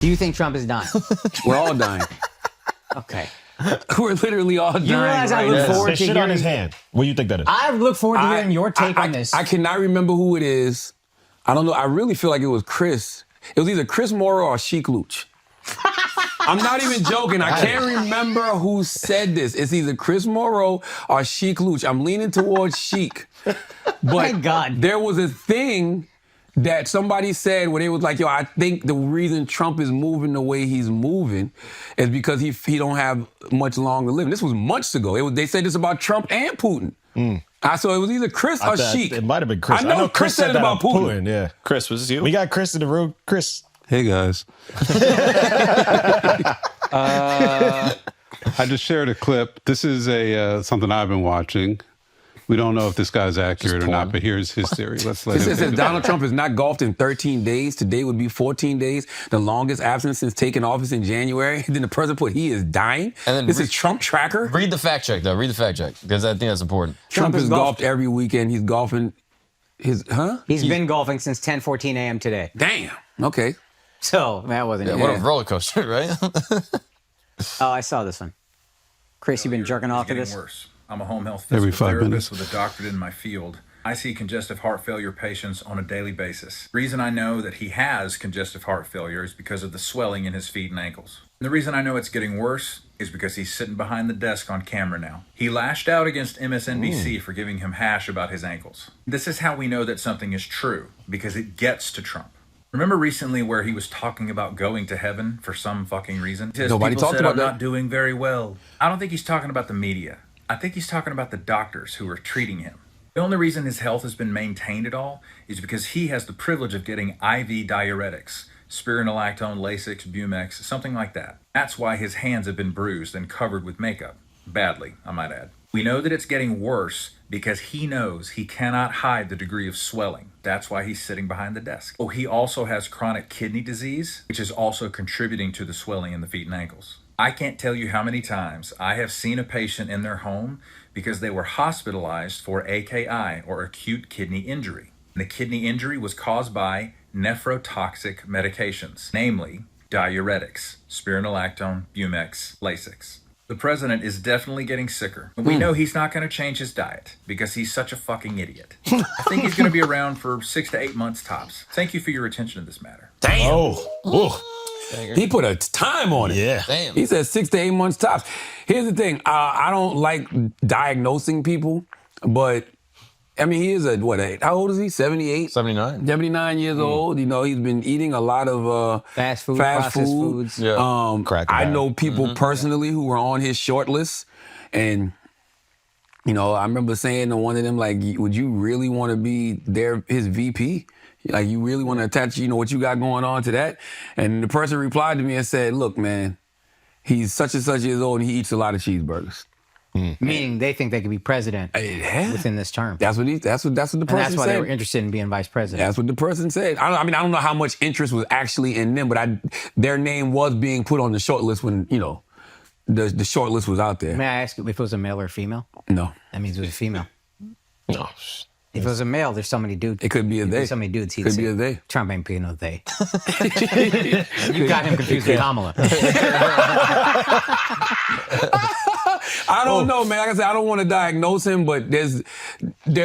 Do you think Trump is dying? We're all dying. Okay. We're literally all dying. You realize I look forward to shit hearing on his hand. What do you think that is? I look forward to hearing your take on this. I cannot remember who it is. I don't know. I really feel like it was Chris. It was either Chris Morrow or Sheik Luch. I'm not even joking. I can't remember who said this. It's either Chris Morrow or Sheik Luch. I'm leaning towards Sheik. But Thank God. there was a thing that somebody said where they was like, yo, I think the reason Trump is moving the way he's moving is because he don't have much longer living. This was months ago. They said this about Trump and Putin. So it was either Chris or Sheik. It might have been Chris. I know Chris said it about Putin. Yeah. Chris, was this you? We got Chris in the room. Chris. Hey, guys. I just shared a clip. This is something I've been watching. We don't know if this guy's accurate or not, but here's his theory. Let's let him. It says Donald Trump has not golfed in 13 days. Today would be 14 days, the longest absence since taking office in January. Then the president put, he is dying. And then this is Trump tracker. Read the fact check, though. Read the fact check, because I think that's important. Trump has golfed every weekend. He's golfing He's been golfing since 10:14 a.m. today. Damn. Okay. So that wasn't. What a roller coaster, right? Oh, I saw this one. Chris, you've been jerking off to this? Worse. I'm a home health Every physical 5 therapist minutes. with a doctorate in my field. I see congestive heart failure patients on a daily basis. The reason I know that he has congestive heart failure is because of the swelling in his feet and ankles. And the reason I know it's getting worse is because he's sitting behind the desk on camera now. He lashed out against MSNBC for giving him hash about his ankles. This is how we know that something is true, because it gets to Trump. Remember recently where he was talking about going to heaven for some fucking reason? Nobody People talked said, about I'm that. not doing very well. I don't think he's talking about the media. I think he's talking about the doctors who are treating him. The only reason his health has been maintained at all is because he has the privilege of getting IV diuretics, spironolactone, Lasix, Bumex, something like that. That's why his hands have been bruised and covered with makeup. Badly, I might add. We know that it's getting worse because he knows he cannot hide the degree of swelling. That's why he's sitting behind the desk. Oh, he also has chronic kidney disease, which is also contributing to the swelling in the feet and ankles. I can't tell you how many times I have seen a patient in their home because they were hospitalized for AKI, or acute kidney injury. And the kidney injury was caused by nephrotoxic medications, namely diuretics, spironolactone, Bumex, Lasix. The president is definitely getting sicker. But we know he's not going to change his diet because he's such a fucking idiot. I think he's going to be around for 6 to 8 months tops. Thank you for your attention to this matter. Damn. Oh. He put a time on it. Yeah. Damn. He said 6 to 8 months tops. Here's the thing. I don't like diagnosing people, but I mean, he is how old is he? 78? 79. 79 years old. You know, he's been eating a lot of Fast food, processed foods. Yeah. I know people personally who were on his short list, and you know, I remember saying to one of them, like, would you really want to be his VP? Like, you really want to attach, what you got going on to that? And the person replied to me and said, look, man, he's such and such years old and he eats a lot of cheeseburgers. Meaning they think they could be president within this term. That's what the person said. And that's why they were interested in being vice president. That's what the person said. I don't know how much interest was actually in them, but their name was being put on the short list when, the short list was out there. May I ask if it was a male or a female? No. That means it was a female. No. If it was a male, there's so many dudes. It could be a they. There's so many dudes. He'd Could say, be a they. Trump ain't being no they. You got him confused with Kamala. I don't know, man. Like I said, I don't want to diagnose him, but there's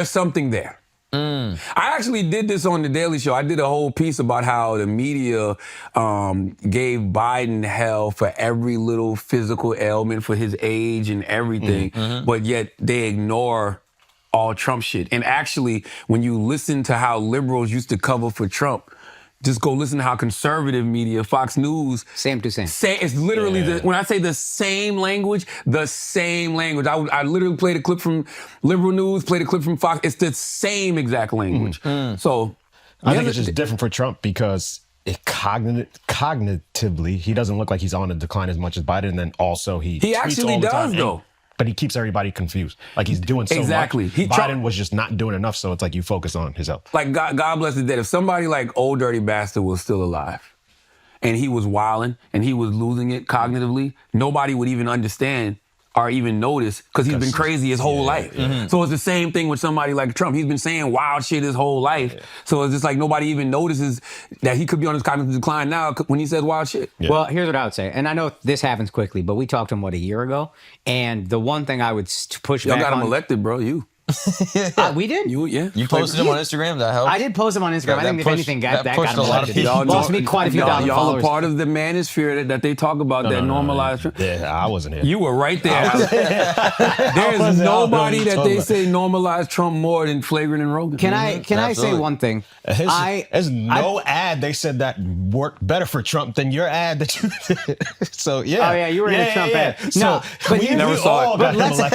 something there. I actually did this on The Daily Show. I did a whole piece about how the media gave Biden hell for every little physical ailment for his age and everything, but yet they ignore all Trump shit. And actually, when you listen to how liberals used to cover for Trump, just go listen to how conservative media, Fox News, Same to same. it's literally when I say the same language. I literally played a clip from Liberal News, played a clip from Fox. It's the same exact language. So I think it's just different for Trump because cognitively, he doesn't look like he's on a decline as much as Biden. And then also he tweets actually all the does, time, though. But he keeps everybody confused. Like he's doing so Exactly. much. He Biden was just not doing enough, so it's like you focus on his health. like God bless his dead. If somebody like Old Dirty Bastard was still alive and he was wilding and he was losing it cognitively, nobody would even understand, are even noticed because he's been crazy his whole life. So it's the same thing with somebody like Trump. He's been saying wild shit his whole life. So it's just like nobody even notices that he could be on his cognitive decline now when he says wild shit. Well, here's what I would say, and I know this happens quickly, but we talked to him, a year ago? And the one thing I would push Y'all back got him on... elected, bro. We did? You posted him on Instagram. That helped. I did post him on Instagram. I think if anything, that got pushed him a lot of elected. people. Lost me quite a few thousand Y'all followers. are part of the manosphere that they talk about, that normalized. Yeah, I wasn't here. You were right there. There's nobody that they say normalized Trump more than Flagrant and Rogan. Can I say Absolutely. one thing? There's no ad they said that worked better for Trump than your ad that you did. So yeah. Oh yeah, you were in a Trump ad. So No, but we here's- never saw it. But let's say,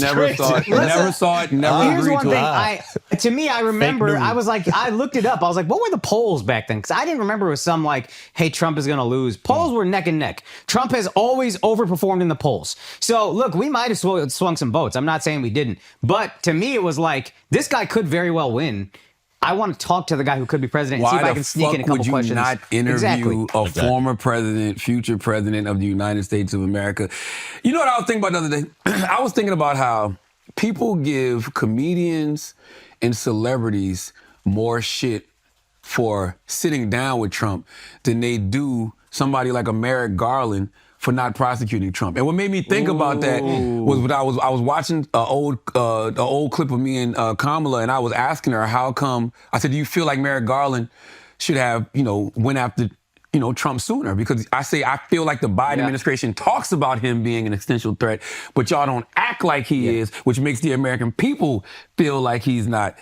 Never saw it. Never saw it. Never here's agreed one to thing. it. To me, I remember, news. I was like, I looked it up. I was like, what were the polls back then? Because I didn't remember it was some like, hey, Trump is going to lose. Polls were neck and neck. Trump has always overperformed in the polls. So look, we might have swung some votes. I'm not saying we didn't. But to me, it was like, this guy could very well win. I want to talk to the guy who could be president and see if I can sneak in a couple would you questions. not interview Exactly. a former president, future president of the United States of America? You know what I was thinking about the other day? I was thinking about how people give comedians and celebrities more shit for sitting down with Trump than they do somebody like a Merrick Garland for not prosecuting Trump. And what made me think about that was when I was watching an old clip of me and Kamala, and I was asking her how come. I said, "Do you feel like Merrick Garland should have, went after, Trump sooner?" Because I feel like the Biden administration talks about him being an existential threat, but y'all don't act like he is, which makes the American people feel like he's not.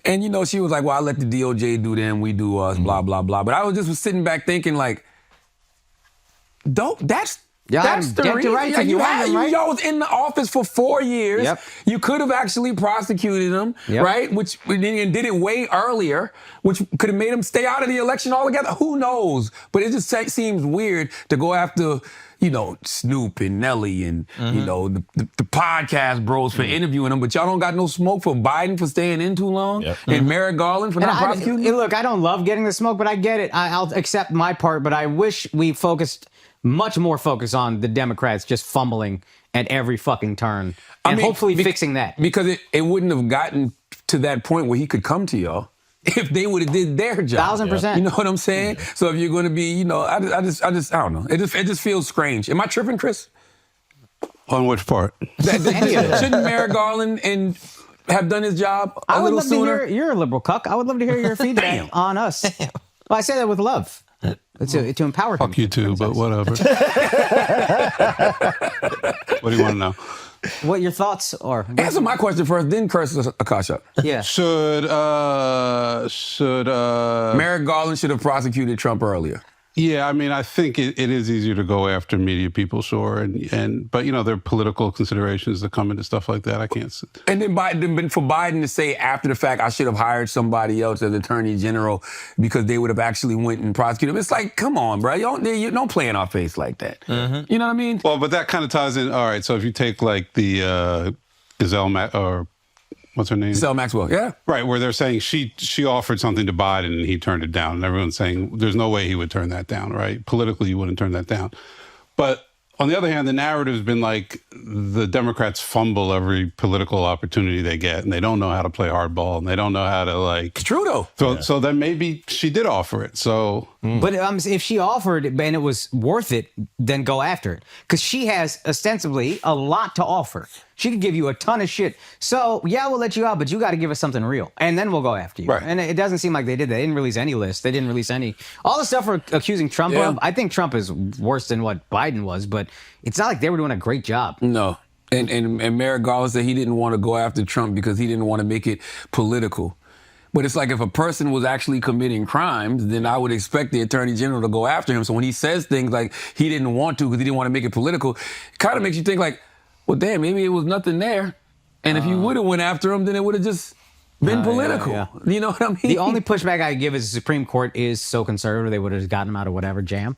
And she was like, "Well, I let the DOJ do them, we do us, blah blah blah." But I was just sitting back thinking like, that's the get reason. right to You you had, him, right? y'all was in the office for 4 years. Yep. You could have actually prosecuted him, right? Which and did it way earlier, which could have made him stay out of the election altogether. Who knows? But it just seems weird to go after, Snoop and Nelly and the podcast bros for interviewing him, but y'all don't got no smoke for Biden for staying in too long, and Merrick Garland for not prosecuting him. Look, I don't love getting the smoke, but I get it. I'll accept my part, but I wish we focused much more focus on the Democrats just fumbling at every fucking turn and hopefully fixing that. Because it wouldn't have gotten to that point where he could come to y'all if they would have did their job. 1,000%. You know what I'm saying? So if you're going to be, I don't know. It just feels strange. Am I tripping, Chris? On which part? Shouldn't Merrick Garland have done his job a little sooner? You're a liberal cuck. I would love to hear your feedback on us. Well, I say that with love. To empower him. Fuck you too, but whatever. What do you want to know? What your thoughts are? Answer my question first, then curse Akasha. Yeah. Should Merrick Garland should have prosecuted Trump earlier. Yeah, I mean, I think it is easier to go after media people, sure, but there are political considerations that come into stuff like that. I can't. And then for Biden to say after the fact, I should have hired somebody else as Attorney General because they would have actually went and prosecuted him. It's like, come on, bro, you don't play in our face like that. Mm-hmm. You know what I mean? Well, but that kind of ties in. All right, so if you take like the Gazelle or what's her name? Sel Maxwell, yeah. Right, where they're saying she offered something to Biden and he turned it down. And everyone's saying there's no way he would turn that down, right? Politically, you wouldn't turn that down. But on the other hand, the narrative's been like the Democrats fumble every political opportunity they get and they don't know how to play hardball and they don't know how to like... It's true, though. So then maybe she did offer it, so... But if she offered it and it was worth it, then go after it. Because she has ostensibly a lot to offer. She could give you a ton of shit. So, yeah, we'll let you out, but you got to give us something real. And then we'll go after you. Right. And it doesn't seem like they did that. They didn't release any list. They didn't release any. All the stuff we're accusing Trump of, I think Trump is worse than what Biden was, but it's not like they were doing a great job. No. And Merrick Garland said he didn't want to go after Trump because he didn't want to make it political. But it's like if a person was actually committing crimes, then I would expect the Attorney General to go after him. So when he says things like he didn't want to because he didn't want to make it political, it kind of makes you think like, well, damn, maybe it was nothing there. And if you would have went after him, then it would have just been political. yeah. You know what I mean? The only pushback I give is the Supreme Court is so conservative, they would have gotten him out of whatever jam.